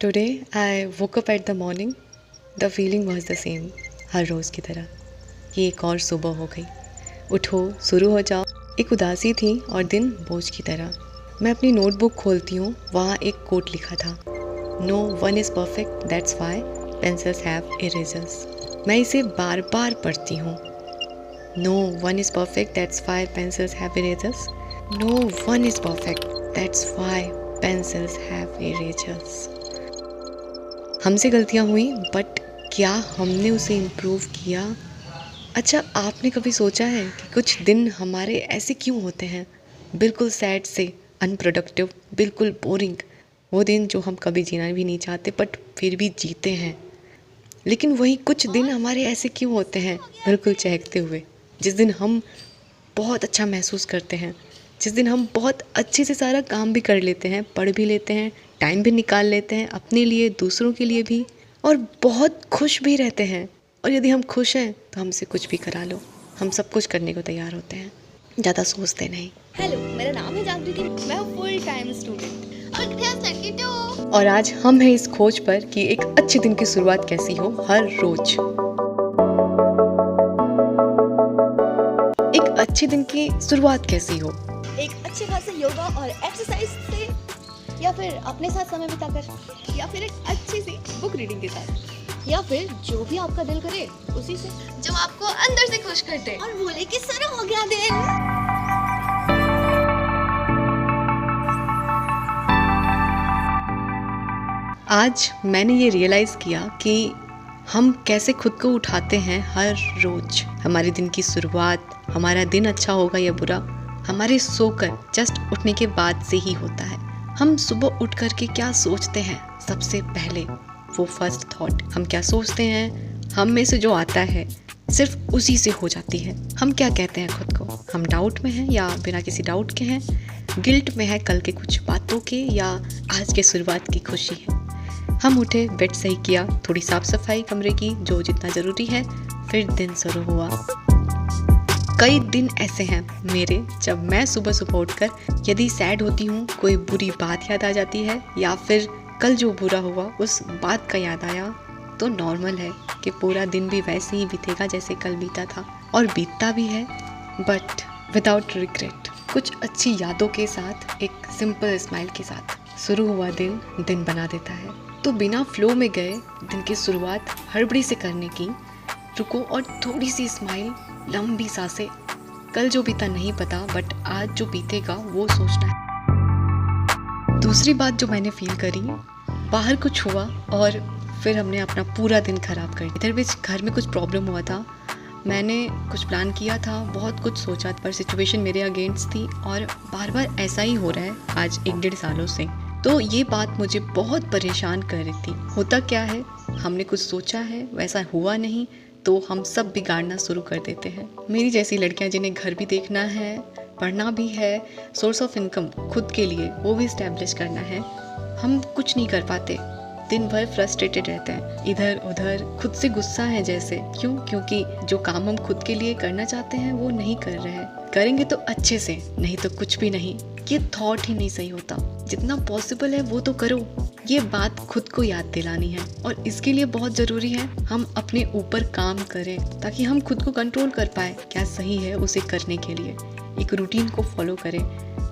Today I woke up at the morning. The feeling was the same. हर रोज़ की तरह ये एक और सुबह हो गई। उठो, शुरू हो जाओ। एक उदासी थी और दिन बोझ की तरह। मैं अपनी नोटबुक खोलती हूँ, वहाँ एक कोट लिखा था, no one is perfect, that's why pencils have erasers. मैं इसे बार बार पढ़ती हूँ। No one is perfect, that's why pencils have erasers. No one is perfect, that's why pencils have erasers. हमसे गलतियाँ हुई, बट क्या हमने उसे इम्प्रूव किया? अच्छा, आपने कभी सोचा है कि कुछ दिन हमारे ऐसे क्यों होते हैं? बिल्कुल सैड से, अनप्रोडक्टिव, बिल्कुल बोरिंग। वो दिन जो हम कभी जीना भी नहीं चाहते बट फिर भी जीते हैं। लेकिन वही कुछ दिन हमारे ऐसे क्यों होते हैं, बिल्कुल चहकते हुए, जिस दिन हम बहुत अच्छा महसूस करते हैं, जिस दिन हम बहुत अच्छे से सारा काम भी कर लेते हैं, पढ़ भी लेते हैं, टाइम भी निकाल लेते हैं अपने लिए, दूसरों के लिए भी, और बहुत खुश भी रहते हैं। और यदि हम खुश हैं तो हमसे कुछ भी करा लो, हम सब कुछ करने को तैयार होते हैं, ज़्यादा सोचते नहीं। हेलो, मेरा नाम है जागृति। मैं हूँ फुल टाइम स्टूडेंट और क्लास 32। और आज हम हैं इस खोज पर कि एक अच्छे दिन की शुरुआत कैसी हो हर रोज। एक अच्छे दिन की शुरुआत कैसी हो? एक अच्छे खासे योगा और एक्सरसाइज से, या फिर अपने साथ समय बिताकर, या फिर एक अच्छी सी बुक रीडिंग के साथ, या फिर जो भी आपका दिल करे उसी से, जो आपको अंदर से खुश कर दे और बोले कि सर हो गया दिन। आज मैंने ये रियलाइज़ किया कि हम कैसे खुद को उठाते हैं हर रोज। हमारे दिन की शुरुआत, हमारा दिन अच्छा होगा या बुरा, हमारे सोकर जस्ट उठने के बाद से ही होता है। हम सुबह उठ कर के क्या सोचते हैं, सबसे पहले वो फर्स्ट थॉट, हम क्या सोचते हैं, हम में से जो आता है सिर्फ उसी से हो जाती है। हम क्या कहते हैं खुद को, हम डाउट में हैं या बिना किसी डाउट के हैं, गिल्ट में है कल के कुछ बातों के, या आज के शुरुआत की खुशी है। हम उठे, बेड सही किया, थोड़ी साफ सफाई कमरे की जो जितना ज़रूरी है, फिर दिन शुरू हुआ। कई दिन ऐसे हैं मेरे जब मैं सुबह सुबह उठकर यदि सैड होती हूँ, कोई बुरी बात याद आ जाती है, या फिर कल जो बुरा हुआ उस बात का याद आया, तो नॉर्मल है कि पूरा दिन भी वैसे ही बीतेगा जैसे कल बीता था, और बीतता भी है, बट विदाउट रिग्रेट, कुछ अच्छी यादों के साथ, एक सिंपल स्माइल के साथ। शुरू हुआ दिन बना देता है। तो बिना फ्लो में गए दिन की शुरुआत हड़बड़ी से करने की, रुको और थोड़ी सी स्माइल, लंबी सांसें। कल जो बीता नहीं पता, बट आज जो बीतेगा वो सोचना है। दूसरी बात जो मैंने फील करी, बाहर कुछ हुआ और फिर हमने अपना पूरा दिन खराब कर दिया। इधर बीच घर में कुछ प्रॉब्लम हुआ था, मैंने कुछ प्लान किया था, बहुत कुछ सोचा, पर सिचुएशन मेरे अगेंस्ट थी और बार बार ऐसा ही हो रहा है आज 1-1.5 सालों से। तो ये बात मुझे बहुत परेशान कर रही थी। होता क्या है, हमने कुछ सोचा है, वैसा हुआ नहीं, तो हम सब बिगाड़ना शुरू कर देते हैं। मेरी जैसी लड़कियां जिन्हें घर भी देखना है, पढ़ना भी है, सोर्स ऑफ इनकम खुद के लिए वो भी इस्टेब्लिश करना है, हम कुछ नहीं कर पाते। दिन भर फ्रस्ट्रेटेड रहते हैं, इधर उधर, खुद से गुस्सा है जैसे। क्यों? क्योंकि जो काम हम खुद के लिए करना चाहते हैं वो नहीं कर रहे हैं। करेंगे तो अच्छे से, नहीं तो कुछ भी नहीं। ये थॉट ही नहीं सही होता। जितना पॉसिबल है वो तो करो। ये बात खुद को याद दिलानी है, और इसके लिए बहुत ज़रूरी है हम अपने ऊपर काम करें, ताकि हम खुद को कंट्रोल कर पाए। क्या सही है उसे करने के लिए एक रूटीन को फॉलो करें।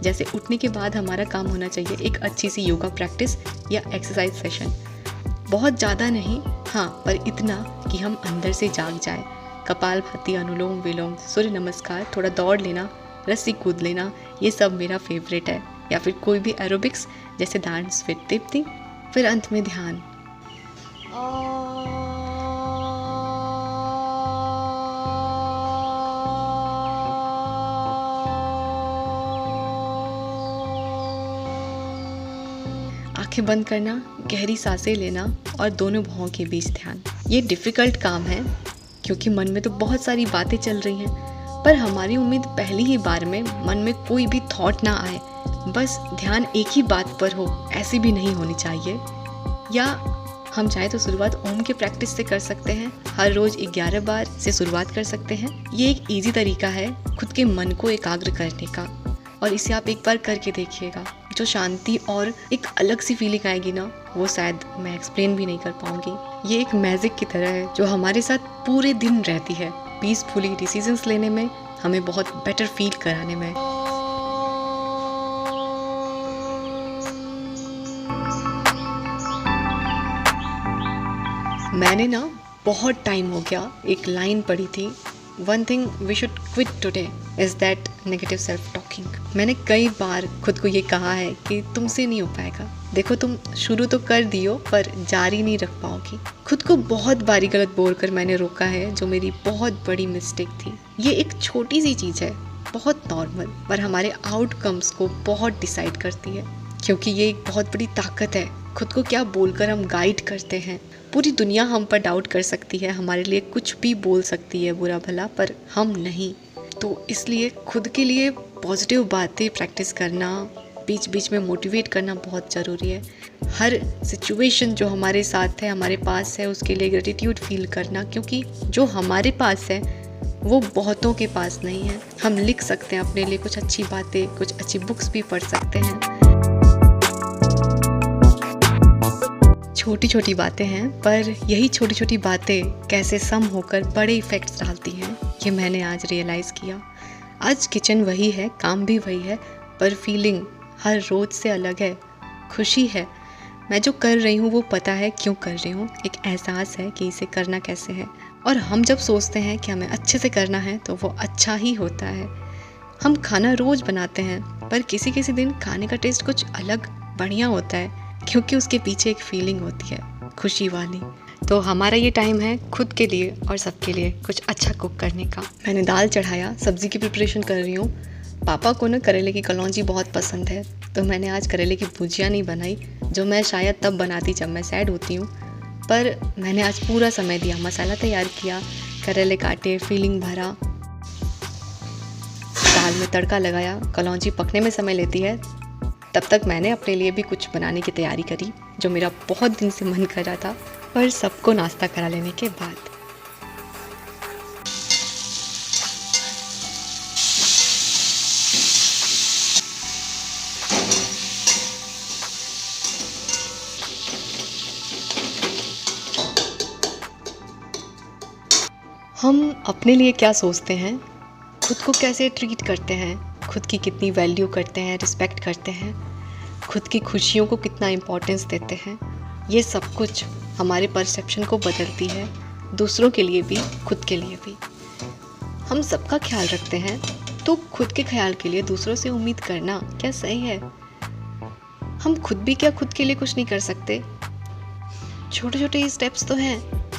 जैसे उठने के बाद हमारा काम होना चाहिए एक अच्छी सी योगा प्रैक्टिस या एक्सरसाइज सेशन। बहुत ज़्यादा नहीं, हाँ, पर इतना कि हम अंदर से जाग जाए। कपालभाति, अनुलोम विलोम, सूर्य नमस्कार, थोड़ा दौड़ लेना, रस्सी कूद लेना, ये सब मेरा फेवरेट है। या फिर कोई भी एरोबिक्स जैसे डांस फिट दीप्ति, फिर अंत में ध्यान। आंखें बंद करना, गहरी सांसें लेना और दोनों भौं के बीच ध्यान। ये डिफ़िकल्ट काम है क्योंकि मन में तो बहुत सारी बातें चल रही हैं, पर हमारी उम्मीद पहली ही बार में मन में कोई भी थॉट ना आए, बस ध्यान एक ही बात पर हो, ऐसी भी नहीं होनी चाहिए। या हम चाहे तो शुरुआत ओम के प्रैक्टिस से कर सकते हैं। हर रोज़ 11 बार से शुरुआत कर सकते हैं। ये एक ईजी तरीका है खुद के मन को एकाग्र करने का, और इसे आप एक बार करके देखिएगा। जो शांति और एक अलग सी फीलिंग आएगी ना, वो शायद मैं एक्सप्लेन भी नहीं कर पाऊंगी। ये एक मैजिक की तरह है जो हमारे साथ पूरे दिन रहती है, पीसफुली डिसीजंस लेने में, हमें बहुत बेटर फील कराने में। मैंने ना बहुत टाइम हो गया एक लाइन पढ़ी थी, one thing we should quit today is that negative self talking. मैंने कई बार खुद को ये कहा है कि तुमसे नहीं हो पाएगा, देखो तुम शुरू तो कर दियो पर जारी नहीं रख पाओगी। खुद को बहुत बारी गलत बोलकर मैंने रोका है, जो मेरी बहुत बड़ी मिस्टेक थी। ये एक छोटी सी चीज़ है, बहुत नॉर्मल, पर हमारे आउटकम्स को बहुत डिसाइड करती है, क्योंकि ये एक बहुत बड़ी ताकत है। खुद को क्या बोलकर हम गाइड करते हैं। पूरी दुनिया हम पर डाउट कर सकती है, हमारे लिए कुछ भी बोल सकती है बुरा भला, पर हम नहीं। तो इसलिए खुद के लिए पॉजिटिव बातें प्रैक्टिस करना, बीच बीच में मोटिवेट करना बहुत ज़रूरी है। हर सिचुएशन जो हमारे साथ है, हमारे पास है, उसके लिए ग्रेटिट्यूड फील करना, क्योंकि जो हमारे पास है वो बहुतों के पास नहीं है। हम लिख सकते हैं अपने लिए कुछ अच्छी बातें, कुछ अच्छी बुक्स भी पढ़ सकते हैं। छोटी छोटी बातें हैं, पर यही छोटी छोटी बातें कैसे सम होकर बड़े इफ़ेक्ट्स डालती हैं, ये मैंने आज रियलाइज़ किया। आज किचन वही है, काम भी वही है, पर फीलिंग हर रोज़ से अलग है। खुशी है, मैं जो कर रही हूँ वो पता है क्यों कर रही हूँ, एक एहसास है कि इसे करना कैसे है। और हम जब सोचते हैं कि हमें अच्छे से करना है तो वो अच्छा ही होता है। हम खाना रोज़ बनाते हैं, पर किसी किसी दिन खाने का टेस्ट कुछ अलग बढ़िया होता है, क्योंकि उसके पीछे एक फीलिंग होती है खुशी वाली। तो हमारा ये टाइम है खुद के लिए और सबके लिए कुछ अच्छा कुक करने का। मैंने दाल चढ़ाया, सब्ज़ी की प्रिपरेशन कर रही हूँ। पापा को ना करेले की कलौंजी बहुत पसंद है, तो मैंने आज करेले की भुजिया नहीं बनाई, जो मैं शायद तब बनाती जब मैं सैड होती हूँ। पर मैंने आज पूरा समय दिया, मसाला तैयार किया, करेले काटे, फीलिंग भरा, दाल में तड़का लगाया। कलौंजी पकने में समय लेती है, तब तक मैंने अपने लिए भी कुछ बनाने की तैयारी करी, जो मेरा बहुत दिन से मन कर रहा था। पर सबको नाश्ता करा लेने के बाद हम अपने लिए क्या सोचते हैं, खुद को कैसे ट्रीट करते हैं, खुद की कितनी वैल्यू करते हैं, रिस्पेक्ट करते हैं, खुद की खुशियों को कितना इम्पोर्टेंस देते हैं, ये सब कुछ हमारे परसेप्शन को बदलती है, दूसरों के लिए भी, खुद के लिए भी। हम सबका ख्याल रखते हैं, तो खुद के ख्याल के लिए दूसरों से उम्मीद करना क्या सही है? हम खुद भी क्या खुद के लिए कुछ नहीं कर सकते? छोटे छोटे स्टेप्स तो हैं,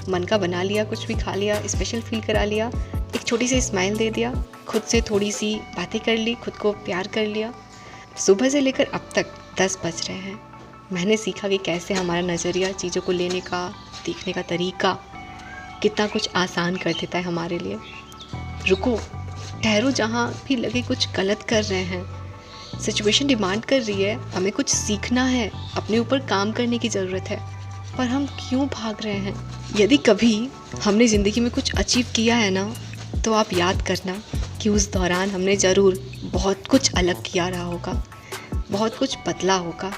मन का बना लिया, कुछ भी खा लिया, स्पेशल फील करा लिया, एक छोटी सी स्माइल दे दिया, खुद से थोड़ी सी बातें कर ली, खुद को प्यार कर लिया। सुबह से लेकर अब तक 10 बज रहे हैं। मैंने सीखा कि कैसे हमारा नज़रिया चीज़ों को लेने का, देखने का तरीका कितना कुछ आसान कर देता है हमारे लिए। रुको, ठहरो, जहाँ भी लगे कुछ गलत कर रहे हैं, सिचुएशन डिमांड कर रही है, हमें कुछ सीखना है, अपने ऊपर काम करने की ज़रूरत है, पर हम क्यों भाग रहे हैं? यदि कभी हमने ज़िंदगी में कुछ अचीव किया है ना, तो आप याद करना कि उस दौरान हमने ज़रूर बहुत कुछ अलग किया रहा होगा, बहुत कुछ बदला होगा।